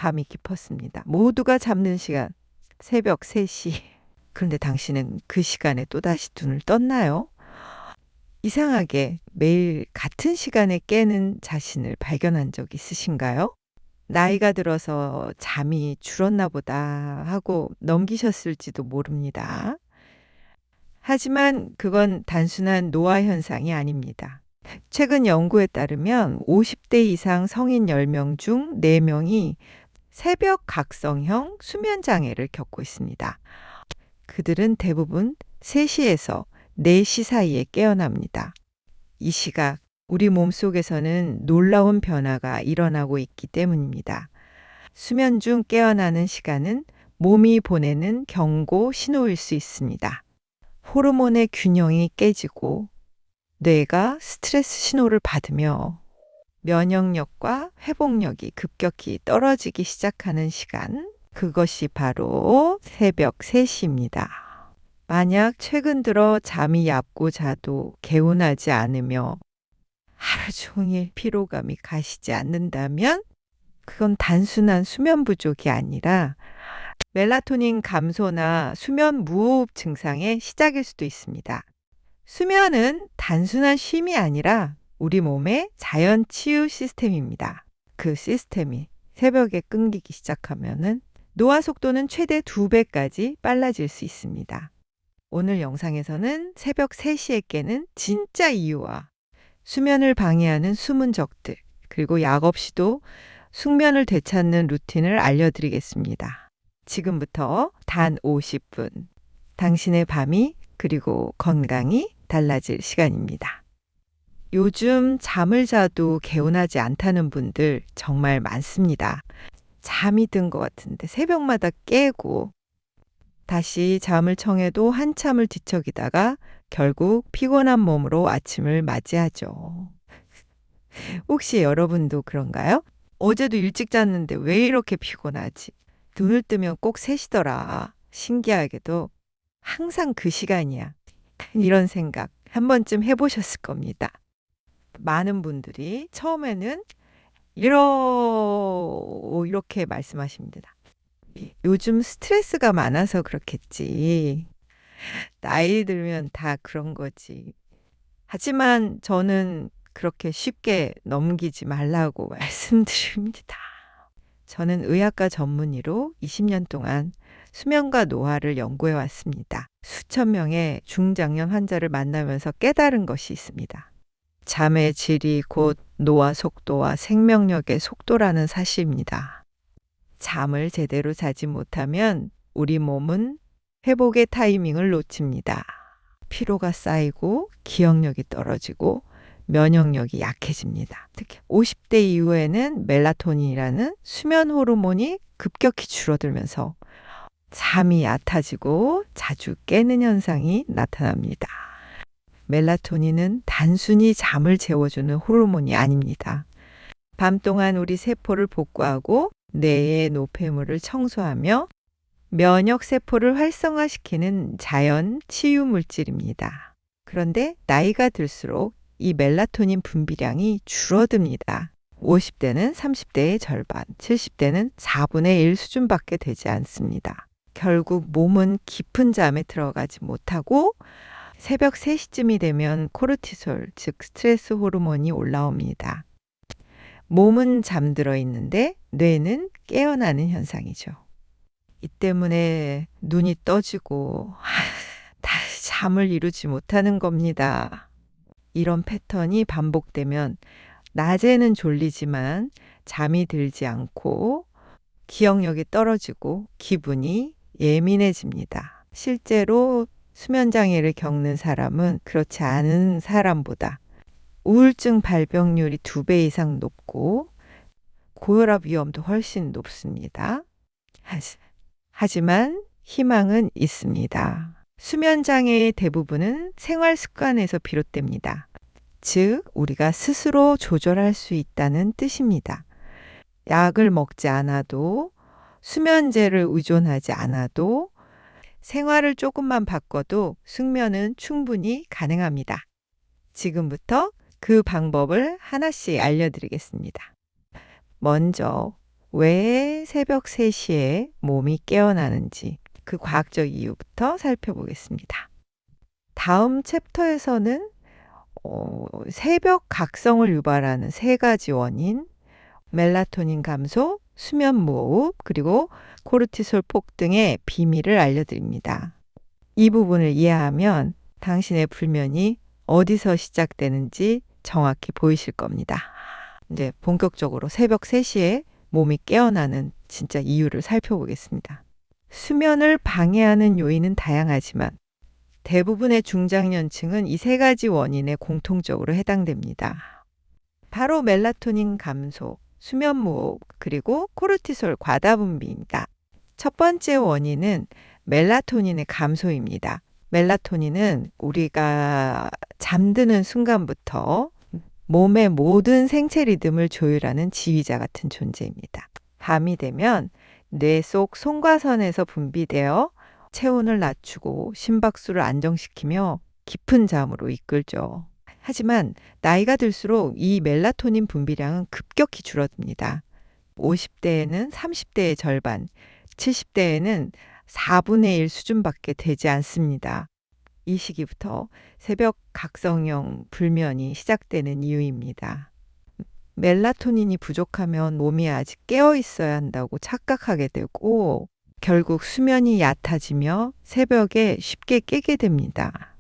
밤이 깊었습니다. 모두가 잠든 시간, 새벽 3시. 그런데 당신은 그 시간에 또다시 눈을 떴나요? 이상하게 매일 같은 시간에 깨는 자신을 발견한 적 있으신가요? 나이가 들어서 잠이 줄었나 보다 하고 넘기셨을지도 모릅니다. 하지만 그건 단순한 노화 현상이 아닙니다. 최근 연구에 따르면 50대 이상 성인 10명 중 4명이 새벽 각성형 수면 장애를 겪고 있습니다. 그들은 대부분 3시에서 4시 사이에 깨어납니다. 이 시각, 우리 몸속에서는 놀라운 변화가 일어나고 있기 때문입니다. 수면 중 깨어나는 시간은 몸이 보내는 경고 신호일 수 있습니다. 호르몬의 균형이 깨지고 뇌가 스트레스 신호를 받으며 면역력과 회복력이 급격히 떨어지기 시작하는 시간, 그것이 바로 새벽 3시입니다. 만약 최근 들어 잠이 얕고 자도 개운하지 않으며 하루 종일 피로감이 가시지 않는다면 그건 단순한 수면 부족이 아니라 멜라토닌 감소나 수면 무호흡 증상의 시작일 수도 있습니다. 수면은 단순한 쉼이 아니라 우리 몸의 자연 치유 시스템입니다. 그 시스템이 새벽에 끊기기 시작하면은 노화 속도는 최대 2배까지 빨라질 수 있습니다. 오늘 영상에서는 새벽 3시에 깨는 진짜 이유와 수면을 방해하는 숨은 적들, 그리고 약 없이도 숙면을 되찾는 루틴을 알려드리겠습니다. 지금부터 단 50분, 당신의 밤이 그리고 건강이 달라질 시간입니다. 요즘 잠을 자도 개운하지 않다는 분들 정말 많습니다. 잠이 든 것 같은데 새벽마다 깨고 다시 잠을 청해도 한참을 뒤척이다가 결국 피곤한 몸으로 아침을 맞이하죠. 혹시 여러분도 그런가요? 어제도 일찍 잤는데 왜 이렇게 피곤하지? 눈을 뜨면 꼭 3시더라. 신기하게도 항상 그 시간이야. 이런 생각 한 번쯤 해보셨을 겁니다. 많은 분들이 처음에는 이렇게 말씀하십니다. 요즘 스트레스가 많아서 그렇겠지. 나이 들면 다 그런 거지. 하지만 저는 그렇게 쉽게 넘기지 말라고 말씀드립니다. 저는 의학과 전문의로 20년 동안 수면과 노화를 연구해 왔습니다. 수천 명의 중장년 환자를 만나면서 깨달은 것이 있습니다. 잠의 질이 곧 노화 속도와 생명력의 속도라는 사실입니다. 잠을 제대로 자지 못하면 우리 몸은 회복의 타이밍을 놓칩니다. 피로가 쌓이고 기억력이 떨어지고 면역력이 약해집니다. 특히 50대 이후에는 멜라토닌이라는 수면 호르몬이 급격히 줄어들면서 잠이 얕아지고 자주 깨는 현상이 나타납니다. 멜라토닌은 단순히 잠을 재워주는 호르몬이 아닙니다. 밤 동안 우리 세포를 복구하고 뇌의 노폐물을 청소하며 면역 세포를 활성화시키는 자연 치유 물질입니다. 그런데 나이가 들수록 이 멜라토닌 분비량이 줄어듭니다. 50대는 30대의 절반, 70대는 4분의 1 수준밖에 되지 않습니다. 결국 몸은 깊은 잠에 들어가지 못하고 새벽 3시쯤이 되면 코르티솔, 즉 스트레스 호르몬이 올라옵니다. 몸은 잠들어 있는데 뇌는 깨어나는 현상이죠. 이 때문에 눈이 떠지고 다시 잠을 이루지 못하는 겁니다. 이런 패턴이 반복되면 낮에는 졸리지만 잠이 들지 않고 기억력이 떨어지고 기분이 예민해집니다. 실제로 수면장애를 겪는 사람은 그렇지 않은 사람보다 우울증 발병률이 2배 이상 높고 고혈압 위험도 훨씬 높습니다. 하지만 희망은 있습니다. 수면장애의 대부분은 생활 습관에서 비롯됩니다. 즉, 우리가 스스로 조절할 수 있다는 뜻입니다. 약을 먹지 않아도, 수면제를 의존하지 않아도, 생활을 조금만 바꿔도 숙면은 충분히 가능합니다. 지금부터 그 방법을 하나씩 알려드리겠습니다. 먼저 왜 새벽 3시에 몸이 깨어나는지 그 과학적 이유부터 살펴보겠습니다. 다음 챕터에서는 새벽 각성을 유발하는 3가지 원인, 멜라토닌 감소, 수면 무호흡, 그리고 코르티솔 폭등의 비밀을 알려드립니다. 이 부분을 이해하면 당신의 불면이 어디서 시작되는지 정확히 보이실 겁니다. 이제 본격적으로 새벽 3시에 몸이 깨어나는 진짜 이유를 살펴보겠습니다. 수면을 방해하는 요인은 다양하지만 대부분의 중장년층은 이 3가지 원인에 공통적으로 해당됩니다. 바로 멜라토닌 감소, 수면 무호흡, 그리고 코르티솔 과다 분비입니다. 첫 번째 원인은 멜라토닌의 감소입니다. 멜라토닌은 우리가 잠드는 순간부터 몸의 모든 생체 리듬을 조율하는 지휘자 같은 존재입니다. 밤이 되면 뇌 속 송과선에서 분비되어 체온을 낮추고 심박수를 안정시키며 깊은 잠으로 이끌죠. 하지만 나이가 들수록 이 멜라토닌 분비량은 급격히 줄어듭니다. 50대에는 30대의 절반, 70대에는 4분의 1 수준밖에 되지 않습니다. 이 시기부터 새벽 각성형 불면이 시작되는 이유입니다. 멜라토닌이 부족하면 몸이 아직 깨어 있어야 한다고 착각하게 되고 결국 수면이 얕아지며 새벽에 쉽게 깨게 됩니다.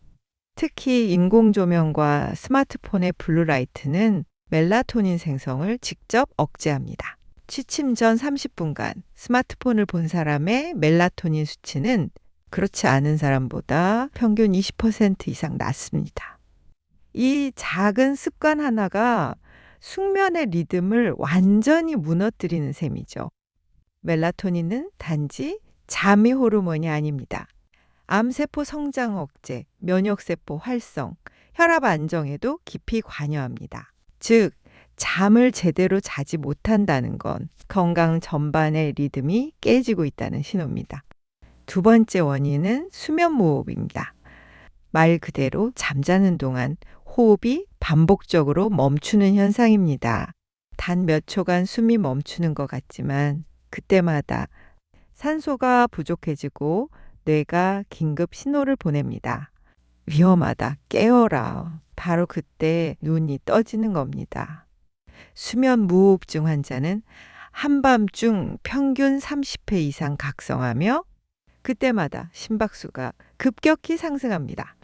특히 인공조명과 스마트폰의 블루라이트는 멜라토닌 생성을 직접 억제합니다. 취침 전 30분간 스마트폰을 본 사람의 멜라토닌 수치는 그렇지 않은 사람보다 평균 20% 이상 낮습니다. 이 작은 습관 하나가 숙면의 리듬을 완전히 무너뜨리는 셈이죠. 멜라토닌은 단지 잠의 호르몬이 아닙니다. 암세포 성장 억제, 면역세포 활성, 혈압 안정에도 깊이 관여합니다. 즉, 잠을 제대로 자지 못한다는 건 건강 전반의 리듬이 깨지고 있다는 신호입니다. 두 번째 원인은 수면 무호흡입니다. 말 그대로 잠자는 동안 호흡이 반복적으로 멈추는 현상입니다. 단 몇 초간 숨이 멈추는 것 같지만 그때마다 산소가 부족해지고 뇌가 긴급 신호를 보냅니다. 위험하다, 깨어라. 바로 그때 눈이 떠지는 겁니다. 수면 무호흡증 환자는 한밤중 평균 30회 이상 각성하며 그때마다 심박수가 급격히 상승합니다.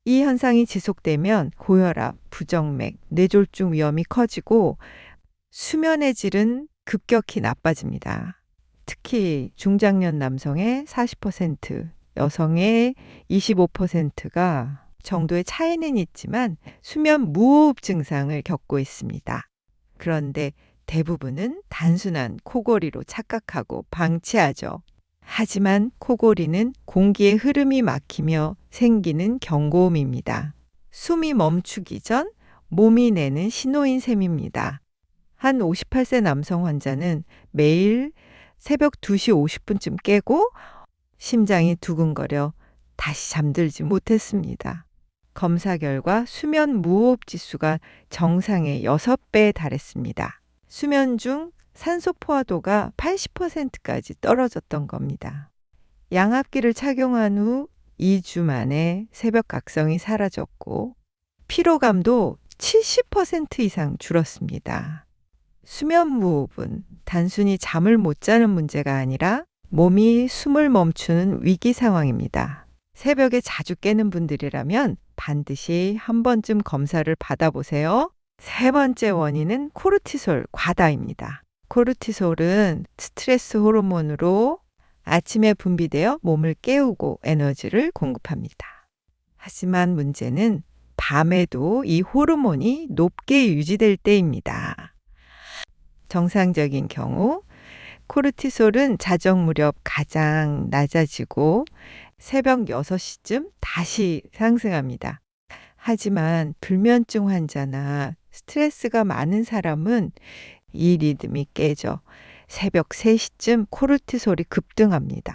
이 현상이 지속되면 고혈압, 부정맥, 뇌졸중 위험이 커지고 수면의 질은 급격히 나빠집니다. 특히 중장년 남성의 40%, 여성의 25%가 정도의 차이는 있지만 수면 무호흡 증상을 겪고 있습니다. 그런데 대부분은 단순한 코골이로 착각하고 방치하죠. 하지만 코골이는 공기의 흐름이 막히며 생기는 경고음입니다. 숨이 멈추기 전 몸이 내는 신호인 셈입니다. 한 58세 남성 환자는 매일 새벽 2시 50분쯤 깨고 심장이 두근거려 다시 잠들지 못했습니다. 검사 결과 수면 무호흡 지수가 정상의 6배에 달했습니다. 수면 중 산소 포화도가 80%까지 떨어졌던 겁니다. 양압기를 착용한 후 2주 만에 새벽 각성이 사라졌고 피로감도 70% 이상 줄었습니다. 수면 무호흡은 단순히 잠을 못 자는 문제가 아니라 몸이 숨을 멈추는 위기 상황입니다. 새벽에 자주 깨는 분들이라면 반드시 한 번쯤 검사를 받아보세요. 세 번째 원인은 코르티솔 과다입니다. 코르티솔은 스트레스 호르몬으로 아침에 분비되어 몸을 깨우고 에너지를 공급합니다. 하지만 문제는 밤에도 이 호르몬이 높게 유지될 때입니다. 정상적인 경우 코르티솔은 자정 무렵 가장 낮아지고 새벽 6시쯤 다시 상승합니다. 하지만 불면증 환자나 스트레스가 많은 사람은 이 리듬이 깨져 새벽 3시쯤 코르티솔이 급등합니다.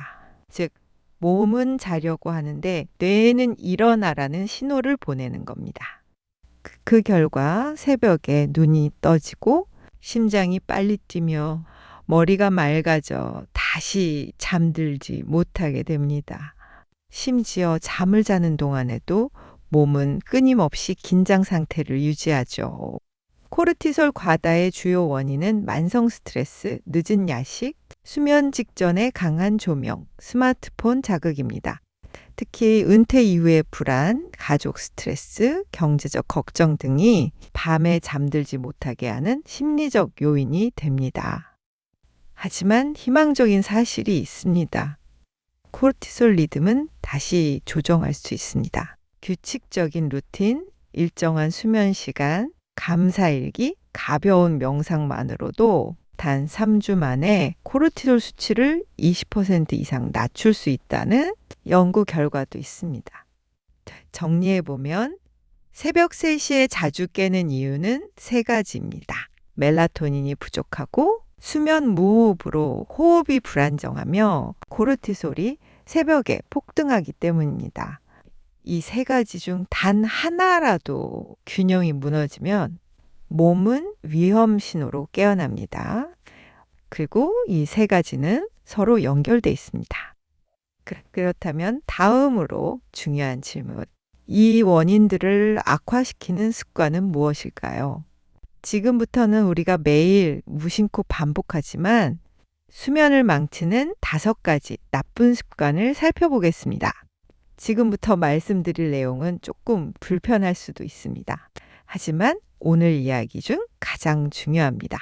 즉, 몸은 자려고 하는데 뇌는 일어나라는 신호를 보내는 겁니다. 그 결과 새벽에 눈이 떠지고 심장이 빨리 뛰며 머리가 맑아져 다시 잠들지 못하게 됩니다. 심지어 잠을 자는 동안에도 몸은 끊임없이 긴장 상태를 유지하죠. 코르티솔 과다의 주요 원인은 만성 스트레스, 늦은 야식, 수면 직전의 강한 조명, 스마트폰 자극입니다. 특히 은퇴 이후의 불안, 가족 스트레스, 경제적 걱정 등이 밤에 잠들지 못하게 하는 심리적 요인이 됩니다. 하지만 희망적인 사실이 있습니다. 코르티솔 리듬은 다시 조정할 수 있습니다. 규칙적인 루틴, 일정한 수면 시간, 감사일기, 가벼운 명상만으로도 단 3주 만에 코르티솔 수치를 20% 이상 낮출 수 있다는 연구 결과도 있습니다. 정리해보면 새벽 3시에 자주 깨는 이유는 3가지입니다. 멜라토닌이 부족하고 수면 무호흡으로 호흡이 불안정하며 코르티솔이 새벽에 폭등하기 때문입니다. 이 3가지 중 단 하나라도 균형이 무너지면 몸은 위험 신호로 깨어납니다. 그리고 이 3가지는 서로 연결돼 있습니다. 그렇다면 다음으로 중요한 질문. 이 원인들을 악화시키는 습관은 무엇일까요? 지금부터는 우리가 매일 무심코 반복하지만 수면을 망치는 5가지 나쁜 습관을 살펴보겠습니다. 지금부터 말씀드릴 내용은 조금 불편할 수도 있습니다. 하지만 오늘 이야기 중 가장 중요합니다.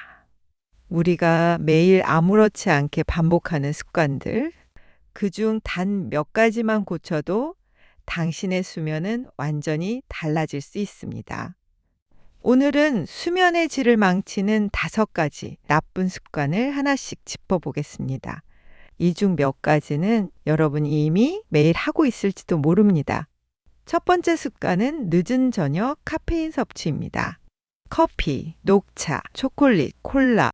우리가 매일 아무렇지 않게 반복하는 습관들, 그중 단 몇 가지만 고쳐도 당신의 수면은 완전히 달라질 수 있습니다. 오늘은 수면의 질을 망치는 5가지 나쁜 습관을 하나씩 짚어보겠습니다. 이 중 몇 가지는 여러분이 이미 매일 하고 있을지도 모릅니다. 첫 번째 습관은 늦은 저녁 카페인 섭취입니다. 커피, 녹차, 초콜릿, 콜라.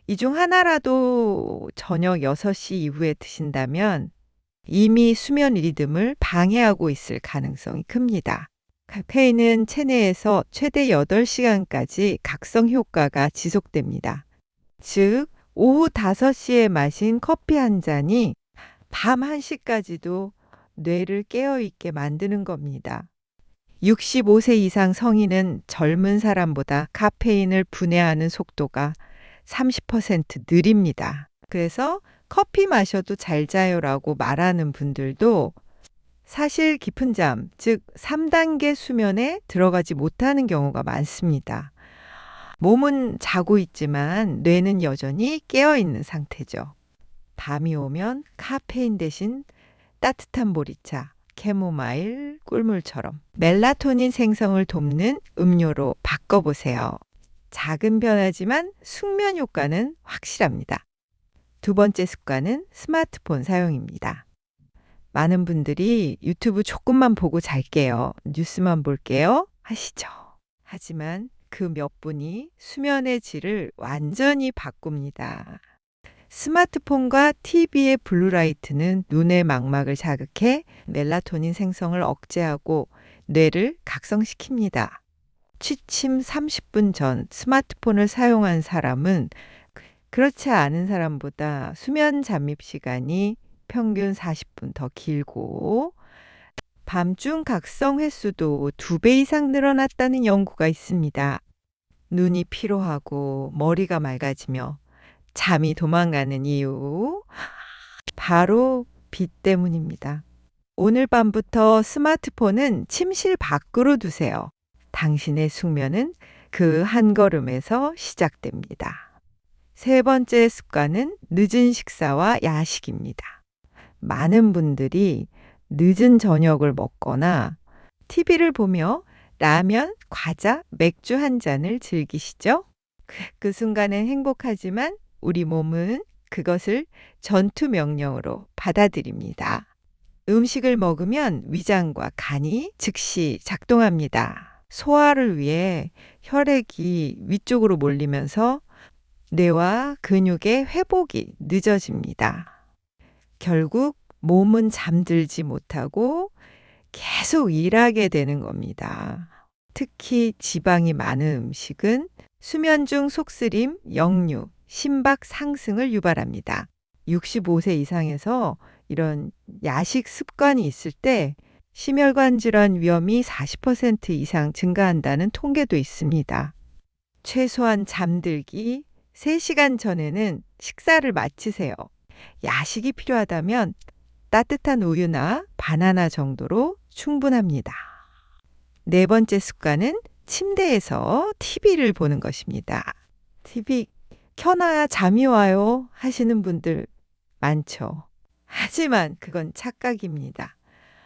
이 중 하나라도 저녁 6시 이후에 드신다면 이미 수면 리듬을 방해하고 있을 가능성이 큽니다. 카페인은 체내에서 최대 8시간까지 각성 효과가 지속됩니다. 즉, 오후 5시에 마신 커피 한 잔이 밤 1시까지도 뇌를 깨어있게 만드는 겁니다. 65세 이상 성인은 젊은 사람보다 카페인을 분해하는 속도가 30% 느립니다. 그래서 커피 마셔도 잘 자요라고 말하는 분들도 사실 깊은 잠, 즉 3단계 수면에 들어가지 못하는 경우가 많습니다. 몸은 자고 있지만 뇌는 여전히 깨어있는 상태죠. 밤이 오면 카페인 대신 따뜻한 보리차, 캐모마일, 꿀물처럼 멜라토닌 생성을 돕는 음료로 바꿔보세요. 작은 변화지만 숙면 효과는 확실합니다. 두 번째 습관은 스마트폰 사용입니다. 많은 분들이 유튜브 조금만 보고 잘게요, 뉴스만 볼게요 하시죠. 하지만 그 몇 분이 수면의 질을 완전히 바꿉니다. 스마트폰과 TV의 블루라이트는 눈의 망막을 자극해 멜라토닌 생성을 억제하고 뇌를 각성시킵니다. 취침 30분 전 스마트폰을 사용한 사람은 그렇지 않은 사람보다 수면 잠입 시간이 평균 40분 더 길고 밤중 각성 횟수도 2배 이상 늘어났다는 연구가 있습니다. 눈이 피로하고 머리가 맑아지며 잠이 도망가는 이유, 바로 빛 때문입니다. 오늘 밤부터 스마트폰은 침실 밖으로 두세요. 당신의 숙면은 그 한 걸음에서 시작됩니다. 세 번째 습관은 늦은 식사와 야식입니다. 많은 분들이 늦은 저녁을 먹거나 TV를 보며 라면, 과자, 맥주 한 잔을 즐기시죠? 그 순간엔 행복하지만 우리 몸은 그것을 전투 명령으로 받아들입니다. 음식을 먹으면 위장과 간이 즉시 작동합니다. 소화를 위해 혈액이 위쪽으로 몰리면서 뇌와 근육의 회복이 늦어집니다. 결국 몸은 잠들지 못하고 계속 일하게 되는 겁니다. 특히 지방이 많은 음식은 수면 중 속쓰림, 역류, 심박 상승을 유발합니다. 65세 이상에서 이런 야식 습관이 있을 때 심혈관 질환 위험이 40% 이상 증가한다는 통계도 있습니다. 최소한 잠들기 3시간 전에는 식사를 마치세요. 야식이 필요하다면 따뜻한 우유나 바나나 정도로 충분합니다. 네 번째 습관은 침대에서 TV를 보는 것입니다. TV 켜놔야 잠이 와요 하시는 분들 많죠. 하지만 그건 착각입니다.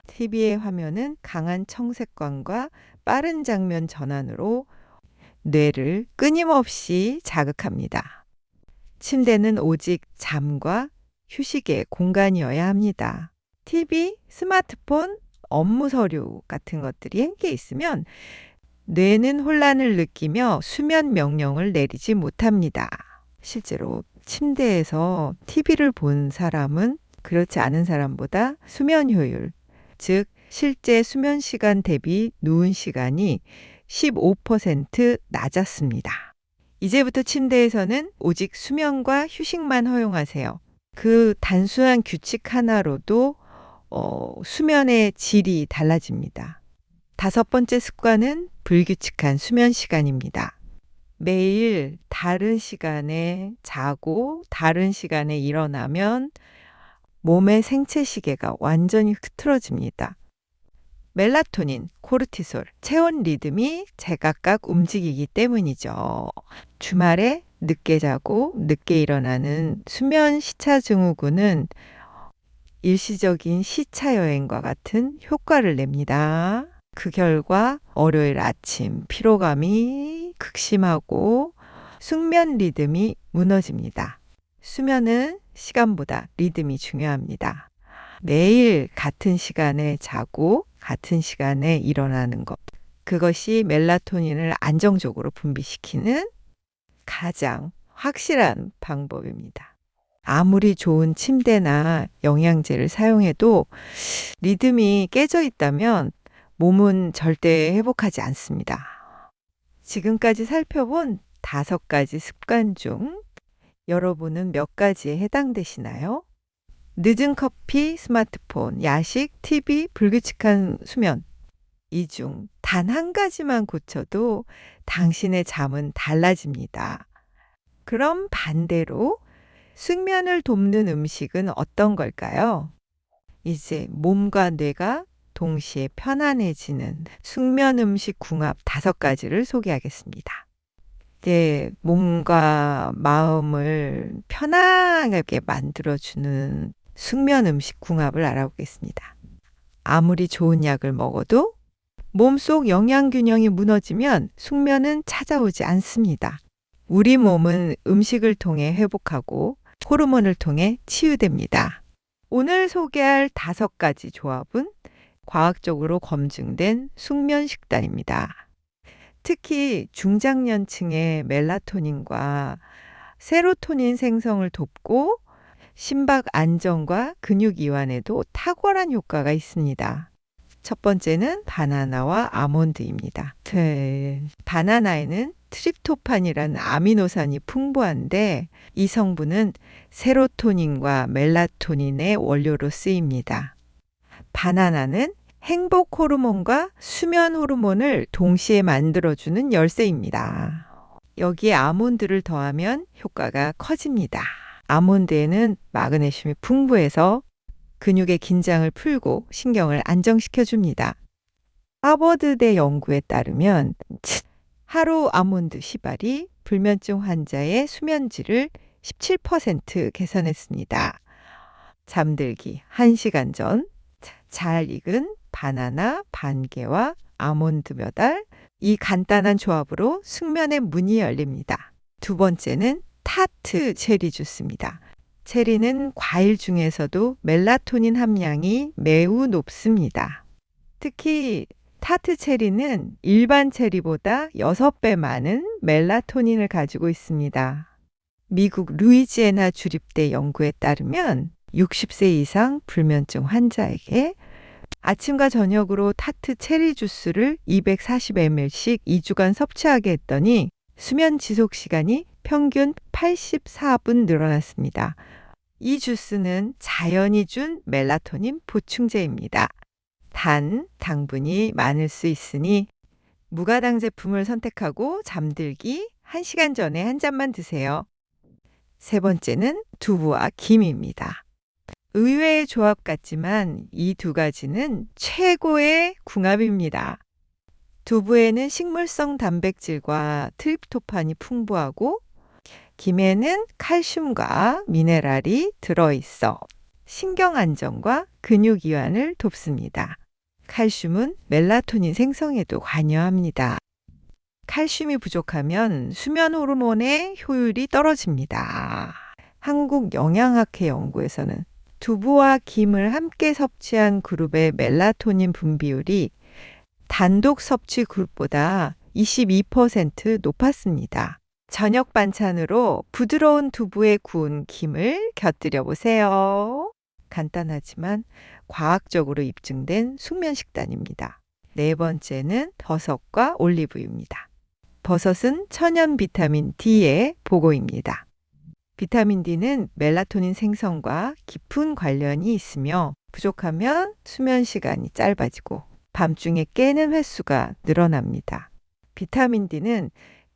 TV의 화면은 강한 청색광과 빠른 장면 전환으로 뇌를 끊임없이 자극합니다. 침대는 오직 잠과 휴식의 공간이어야 합니다. TV, 스마트폰, 업무 서류 같은 것들이 함께 있으면 뇌는 혼란을 느끼며 수면 명령을 내리지 못합니다. 실제로 침대에서 TV를 본 사람은 그렇지 않은 사람보다 수면 효율, 즉 실제 수면 시간 대비 누운 시간이 15% 낮았습니다. 이제부터 침대에서는 오직 수면과 휴식만 허용하세요. 그 단순한 규칙 하나로도 수면의 질이 달라집니다. 다섯 번째 습관은 불규칙한 수면 시간입니다. 매일 다른 시간에 자고 다른 시간에 일어나면 몸의 생체 시계가 완전히 흐트러집니다. 멜라토닌, 코르티솔, 체온 리듬이 제각각 움직이기 때문이죠. 주말에 늦게 자고 늦게 일어나는 수면 시차 증후군은 일시적인 시차 여행과 같은 효과를 냅니다. 그 결과 월요일 아침 피로감이 극심하고 숙면 리듬이 무너집니다. 수면은 시간보다 리듬이 중요합니다. 매일 같은 시간에 자고 같은 시간에 일어나는 것. 그것이 멜라토닌을 안정적으로 분비시키는 가장 확실한 방법입니다. 아무리 좋은 침대나 영양제를 사용해도 리듬이 깨져 있다면 몸은 절대 회복하지 않습니다. 지금까지 살펴본 5가지 습관 중 여러분은 몇 가지에 해당되시나요? 늦은 커피, 스마트폰, 야식, TV, 불규칙한 수면. 이 중 단 한 가지만 고쳐도 당신의 잠은 달라집니다. 그럼 반대로 숙면을 돕는 음식은 어떤 걸까요? 이제 몸과 뇌가 동시에 편안해지는 숙면 음식 궁합 5가지를 소개하겠습니다. 네, 몸과 마음을 편안하게 만들어주는 숙면 음식 궁합을 알아보겠습니다. 아무리 좋은 약을 먹어도 몸속 영양 균형이 무너지면 숙면은 찾아오지 않습니다. 우리 몸은 음식을 통해 회복하고 호르몬을 통해 치유됩니다. 오늘 소개할 5가지 조합은 과학적으로 검증된 숙면 식단입니다. 특히 중장년층의 멜라토닌과 세로토닌 생성을 돕고 심박 안정과 근육 이완에도 탁월한 효과가 있습니다. 첫 번째는 바나나와 아몬드입니다. 바나나에는 트립토판이라는 아미노산이 풍부한데 이 성분은 세로토닌과 멜라토닌의 원료로 쓰입니다. 바나나는 행복 호르몬과 수면 호르몬을 동시에 만들어주는 열쇠입니다. 여기에 아몬드를 더하면 효과가 커집니다. 아몬드에는 마그네슘이 풍부해서 근육의 긴장을 풀고 신경을 안정시켜줍니다. 하버드대 연구에 따르면 하루 아몬드 시발이 불면증 환자의 수면질을 17% 개선했습니다. 잠들기 1시간 전 잘 익은 바나나 반 개와 아몬드 몇 알, 이 간단한 조합으로 숙면의 문이 열립니다. 두 번째는 타트 체리 주스입니다. 체리는 과일 중에서도 멜라토닌 함량이 매우 높습니다. 특히 타트 체리는 일반 체리보다 6배 많은 멜라토닌을 가지고 있습니다. 미국 루이지애나 주립대 연구에 따르면 60세 이상 불면증 환자에게 아침과 저녁으로 타트 체리 주스를 240ml씩 2주간 섭취하게 했더니 수면 지속 시간이 평균 84분 늘어났습니다. 이 주스는 자연이 준 멜라토닌 보충제입니다. 단, 당분이 많을 수 있으니 무가당 제품을 선택하고 잠들기 1시간 전에 한 잔만 드세요. 세 번째는 두부와 김입니다. 의외의 조합 같지만 이 두 가지는 최고의 궁합입니다. 두부에는 식물성 단백질과 트립토판이 풍부하고 김에는 칼슘과 미네랄이 들어있어 신경 안정과 근육 이완을 돕습니다. 칼슘은 멜라토닌 생성에도 관여합니다. 칼슘이 부족하면 수면 호르몬의 효율이 떨어집니다. 한국영양학회 연구에서는 두부와 김을 함께 섭취한 그룹의 멜라토닌 분비율이 단독 섭취 그룹보다 22% 높았습니다. 저녁 반찬으로 부드러운 두부에 구운 김을 곁들여 보세요. 간단하지만 과학적으로 입증된 숙면 식단입니다. 네 번째는 버섯과 올리브유입니다. 버섯은 천연 비타민 D의 보고입니다. 비타민 D는 멜라토닌 생성과 깊은 관련이 있으며 부족하면 수면 시간이 짧아지고 밤중에 깨는 횟수가 늘어납니다. 비타민 D는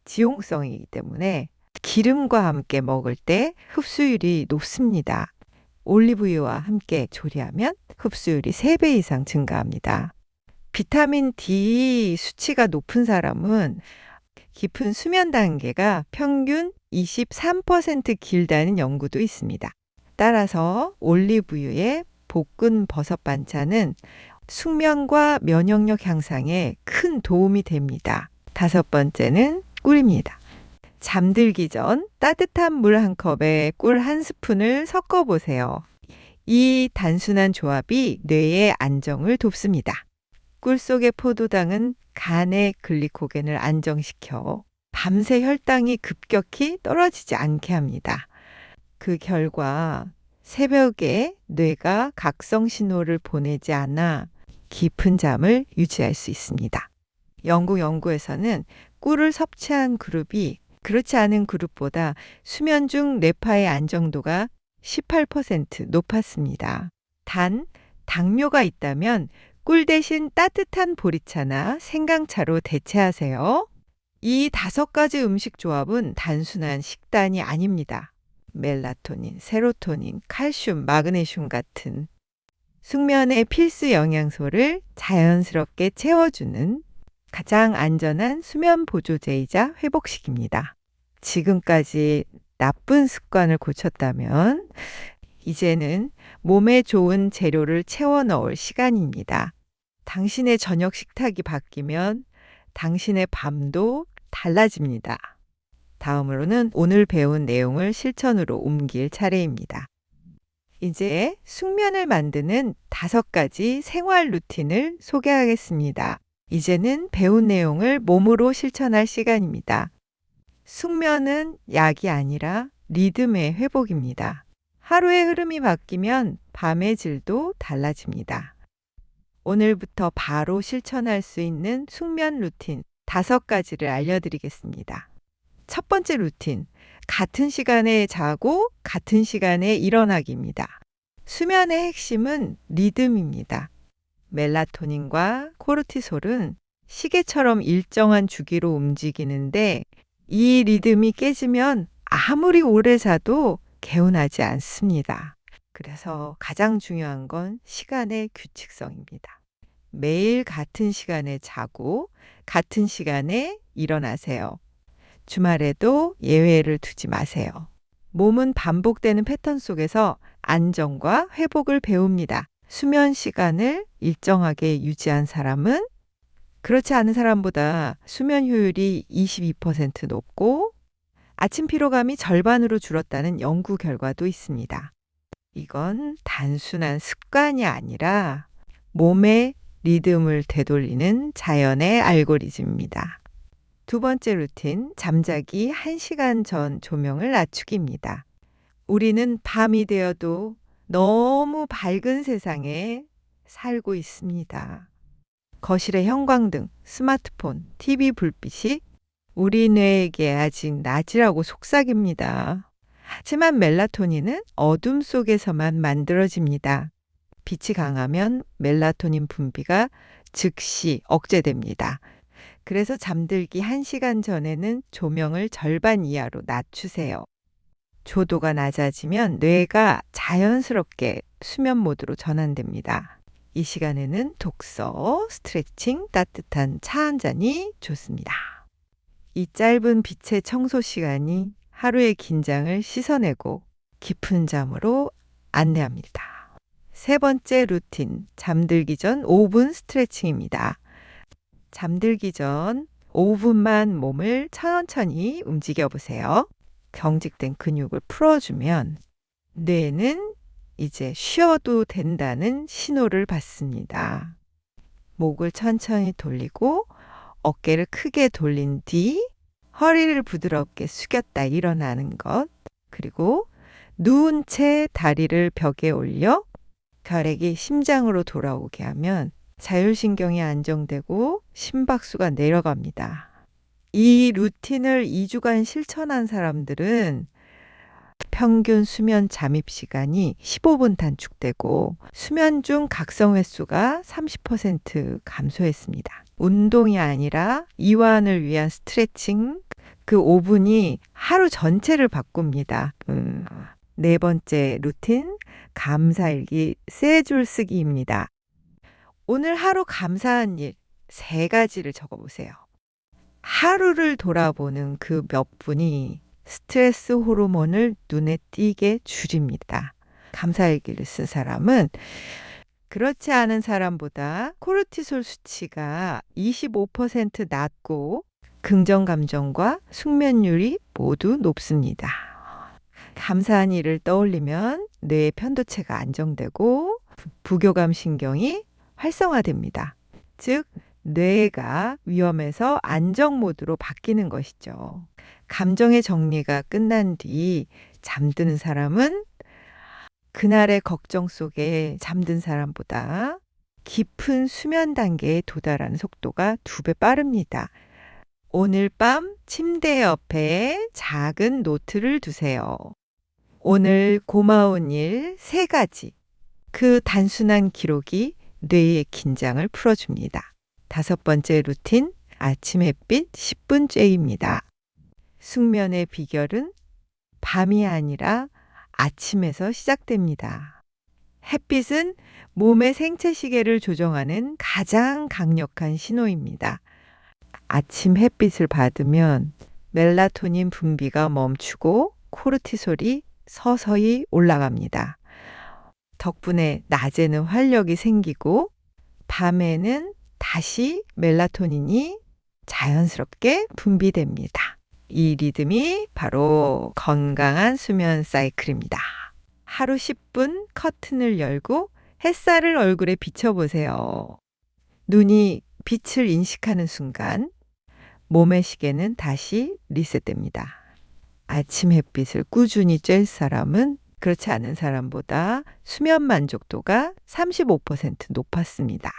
지용성이기 때문에 기름과 함께 먹을 때 흡수율이 높습니다. 올리브유와 함께 조리하면 흡수율이 3배 이상 증가합니다. 비타민 D 수치가 높은 사람은 깊은 수면 단계가 평균 23% 길다는 연구도 있습니다. 따라서 올리브유의 볶은 버섯 반찬은 숙면과 면역력 향상에 큰 도움이 됩니다. 다섯 번째는 꿀입니다. 잠들기 전 따뜻한 물 한 컵에 꿀 한 스푼을 섞어 보세요. 이 단순한 조합이 뇌의 안정을 돕습니다. 꿀 속의 포도당은 간의 글리코겐을 안정시켜 밤새 혈당이 급격히 떨어지지 않게 합니다. 그 결과 새벽에 뇌가 각성 신호를 보내지 않아 깊은 잠을 유지할 수 있습니다. 영국 연구에서는 꿀을 섭취한 그룹이 그렇지 않은 그룹보다 수면 중 뇌파의 안정도가 18% 높았습니다. 단, 당뇨가 있다면 꿀 대신 따뜻한 보리차나 생강차로 대체하세요. 이 5가지 음식 조합은 단순한 식단이 아닙니다. 멜라토닌, 세로토닌, 칼슘, 마그네슘 같은 숙면의 필수 영양소를 자연스럽게 채워주는 가장 안전한 수면 보조제이자 회복식입니다. 지금까지 나쁜 습관을 고쳤다면 이제는 몸에 좋은 재료를 채워 넣을 시간입니다. 당신의 저녁 식탁이 바뀌면 당신의 밤도 달라집니다. 다음으로는 오늘 배운 내용을 실천으로 옮길 차례입니다. 이제 숙면을 만드는 5가지 생활 루틴을 소개하겠습니다. 이제는 배운 내용을 몸으로 실천할 시간입니다. 숙면은 약이 아니라 리듬의 회복입니다. 하루의 흐름이 바뀌면 밤의 질도 달라집니다. 오늘부터 바로 실천할 수 있는 숙면 루틴 5가지를 알려드리겠습니다. 첫 번째 루틴, 같은 시간에 자고 같은 시간에 일어나기입니다. 수면의 핵심은 리듬입니다. 멜라토닌과 코르티솔은 시계처럼 일정한 주기로 움직이는데 이 리듬이 깨지면 아무리 오래 자도 개운하지 않습니다. 그래서 가장 중요한 건 시간의 규칙성입니다. 매일 같은 시간에 자고 같은 시간에 일어나세요. 주말에도 예외를 두지 마세요. 몸은 반복되는 패턴 속에서 안정과 회복을 배웁니다. 수면 시간을 일정하게 유지한 사람은 그렇지 않은 사람보다 수면 효율이 22% 높고 아침 피로감이 절반으로 줄었다는 연구 결과도 있습니다. 이건 단순한 습관이 아니라 몸의 리듬을 되돌리는 자연의 알고리즘입니다. 두 번째 루틴, 잠자기 1시간 전 조명을 낮추기입니다. 우리는 밤이 되어도 너무 밝은 세상에 살고 있습니다. 거실의 형광등, 스마트폰, TV 불빛이 우리 뇌에게 아직 낮이라고 속삭입니다. 하지만 멜라토닌은 어둠 속에서만 만들어집니다. 빛이 강하면 멜라토닌 분비가 즉시 억제됩니다. 그래서 잠들기 1시간 전에는 조명을 절반 이하로 낮추세요. 조도가 낮아지면 뇌가 자연스럽게 수면 모드로 전환됩니다. 이 시간에는 독서, 스트레칭, 따뜻한 차 한 잔이 좋습니다. 이 짧은 빛의 청소 시간이 하루의 긴장을 씻어내고 깊은 잠으로 안내합니다. 세 번째 루틴, 잠들기 전 5분 스트레칭입니다. 잠들기 전 5분만 몸을 천천히 움직여 보세요. 경직된 근육을 풀어주면 뇌는 이제 쉬어도 된다는 신호를 받습니다. 목을 천천히 돌리고 어깨를 크게 돌린 뒤 허리를 부드럽게 숙였다 일어나는 것, 그리고 누운 채 다리를 벽에 올려 혈액이 심장으로 돌아오게 하면 자율신경이 안정되고 심박수가 내려갑니다. 이 루틴을 2주간 실천한 사람들은 평균 수면 잠입 시간이 15분 단축되고 수면 중 각성 횟수가 30% 감소했습니다. 운동이 아니라 이완을 위한 스트레칭, 그 5분이 하루 전체를 바꿉니다. 네 번째 루틴, 감사일기 3줄 쓰기입니다. 오늘 하루 감사한 일 3가지를 적어보세요. 하루를 돌아보는 그 몇 분이 스트레스 호르몬을 눈에 띄게 줄입니다. 감사일기를 쓴 사람은 그렇지 않은 사람보다 코르티솔 수치가 25% 낮고 긍정 감정과 숙면율이 모두 높습니다. 감사한 일을 떠올리면 뇌의 편도체가 안정되고 부교감 신경이 활성화됩니다. 즉 뇌가 위험에서 안정 모드로 바뀌는 것이죠. 감정의 정리가 끝난 뒤 잠드는 사람은 그날의 걱정 속에 잠든 사람보다 깊은 수면 단계에 도달하는 속도가 2배 빠릅니다. 오늘 밤 침대 옆에 작은 노트를 두세요. 오늘 고마운 일 3가지. 그 단순한 기록이 뇌의 긴장을 풀어줍니다. 5번째 루틴, 아침 햇빛 10분째입니다. 숙면의 비결은 밤이 아니라 아침에서 시작됩니다. 햇빛은 몸의 생체 시계를 조정하는 가장 강력한 신호입니다. 아침 햇빛을 받으면 멜라토닌 분비가 멈추고 코르티솔이 서서히 올라갑니다. 덕분에 낮에는 활력이 생기고 밤에는 다시 멜라토닌이 자연스럽게 분비됩니다. 이 리듬이 바로 건강한 수면 사이클입니다. 하루 10분 커튼을 열고 햇살을 얼굴에 비춰보세요. 눈이 빛을 인식하는 순간 몸의 시계는 다시 리셋됩니다. 아침 햇빛을 꾸준히 쬐을 사람은 그렇지 않은 사람보다 수면 만족도가 35% 높았습니다.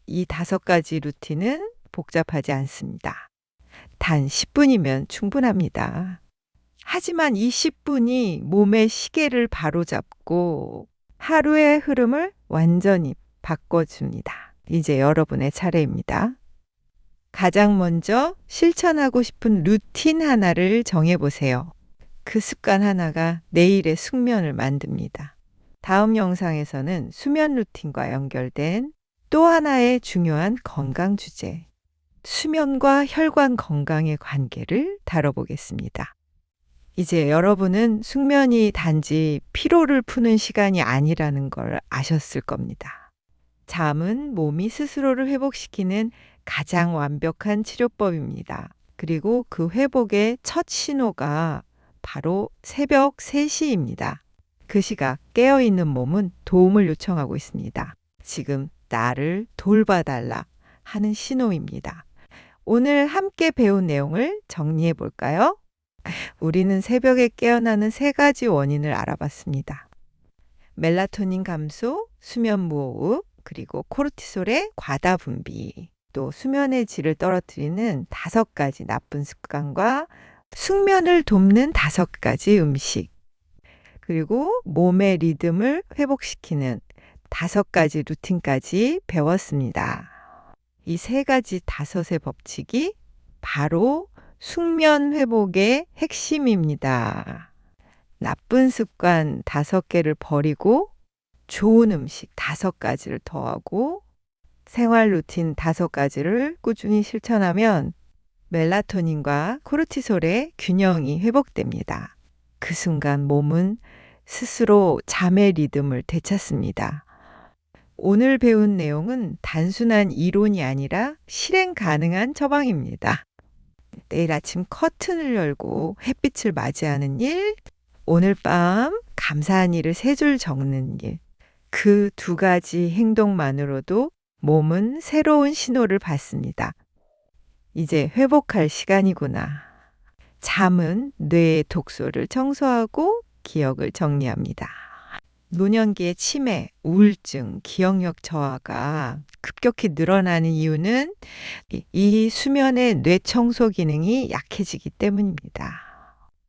이 5가지 루틴은 복잡하지 않습니다. 단 10분이면 충분합니다. 하지만 이 10분이 몸의 시계를 바로잡고 하루의 흐름을 완전히 바꿔줍니다. 이제 여러분의 차례입니다. 가장 먼저 실천하고 싶은 루틴 하나를 정해보세요. 그 습관 하나가 내일의 숙면을 만듭니다. 다음 영상에서는 수면 루틴과 연결된 또 하나의 중요한 건강 주제, 수면과 혈관 건강의 관계를 다뤄보겠습니다. 이제 여러분은 숙면이 단지 피로를 푸는 시간이 아니라는 걸 아셨을 겁니다. 잠은 몸이 스스로를 회복시키는 가장 완벽한 치료법입니다. 그리고 그 회복의 첫 신호가 바로 새벽 3시입니다. 그 시각 깨어있는 몸은 도움을 요청하고 있습니다. 지금 나를 돌봐달라 하는 신호입니다. 오늘 함께 배운 내용을 정리해 볼까요? 우리는 새벽에 깨어나는 3가지 원인을 알아봤습니다. 멜라토닌 감소, 수면 무호흡, 그리고 코르티솔의 과다 분비. 또 수면의 질을 떨어뜨리는 5가지 나쁜 습관과 숙면을 돕는 5가지 음식, 그리고 몸의 리듬을 회복시키는 5가지 루틴까지 배웠습니다. 이 3가지 5의 법칙이 바로 숙면 회복의 핵심입니다. 나쁜 습관 5개를 버리고 좋은 음식 5가지를 더하고 생활 루틴 5가지를 꾸준히 실천하면 멜라토닌과 코르티솔의 균형이 회복됩니다. 그 순간 몸은 스스로 잠의 리듬을 되찾습니다. 오늘 배운 내용은 단순한 이론이 아니라 실행 가능한 처방입니다. 내일 아침 커튼을 열고 햇빛을 맞이하는 일, 오늘 밤 감사한 일을 3줄 적는 일, 그 2가지 행동만으로도 몸은 새로운 신호를 받습니다. 이제 회복할 시간이구나. 잠은 뇌의 독소를 청소하고 기억을 정리합니다. 노년기의 치매, 우울증, 기억력 저하가 급격히 늘어나는 이유는 이 수면의 뇌 청소 기능이 약해지기 때문입니다.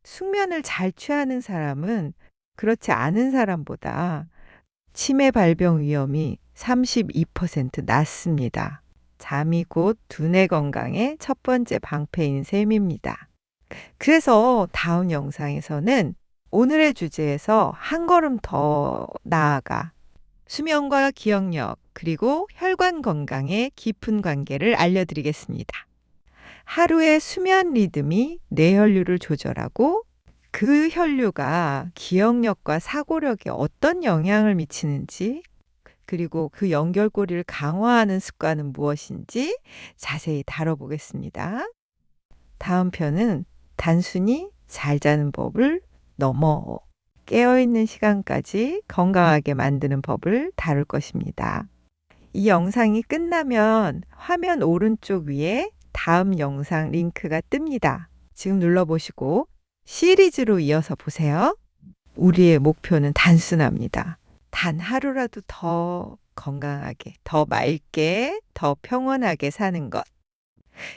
숙면을 잘 취하는 사람은 그렇지 않은 사람보다 치매 발병 위험이 32% 낮습니다. 잠이 곧 두뇌 건강의 첫 번째 방패인 셈입니다. 그래서 다음 영상에서는 오늘의 주제에서 한 걸음 더 나아가 수면과 기억력 그리고 혈관 건강의 깊은 관계를 알려드리겠습니다. 하루의 수면 리듬이 뇌혈류를 조절하고 그 혈류가 기억력과 사고력에 어떤 영향을 미치는지, 그리고 그 연결고리를 강화하는 습관은 무엇인지 자세히 다뤄보겠습니다. 다음 편은 단순히 잘 자는 법을 넘어 깨어있는 시간까지 건강하게 만드는 법을 다룰 것입니다. 이 영상이 끝나면 화면 오른쪽 위에 다음 영상 링크가 뜹니다. 지금 눌러보시고 시리즈로 이어서 보세요. 우리의 목표는 단순합니다. 단 하루라도 더 건강하게, 더 맑게, 더 평온하게 사는 것.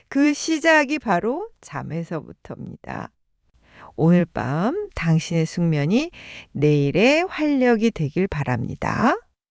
그 시작이 바로 잠에서부터입니다. 오늘 밤 당신의 숙면이 내일의 활력이 되길 바랍니다.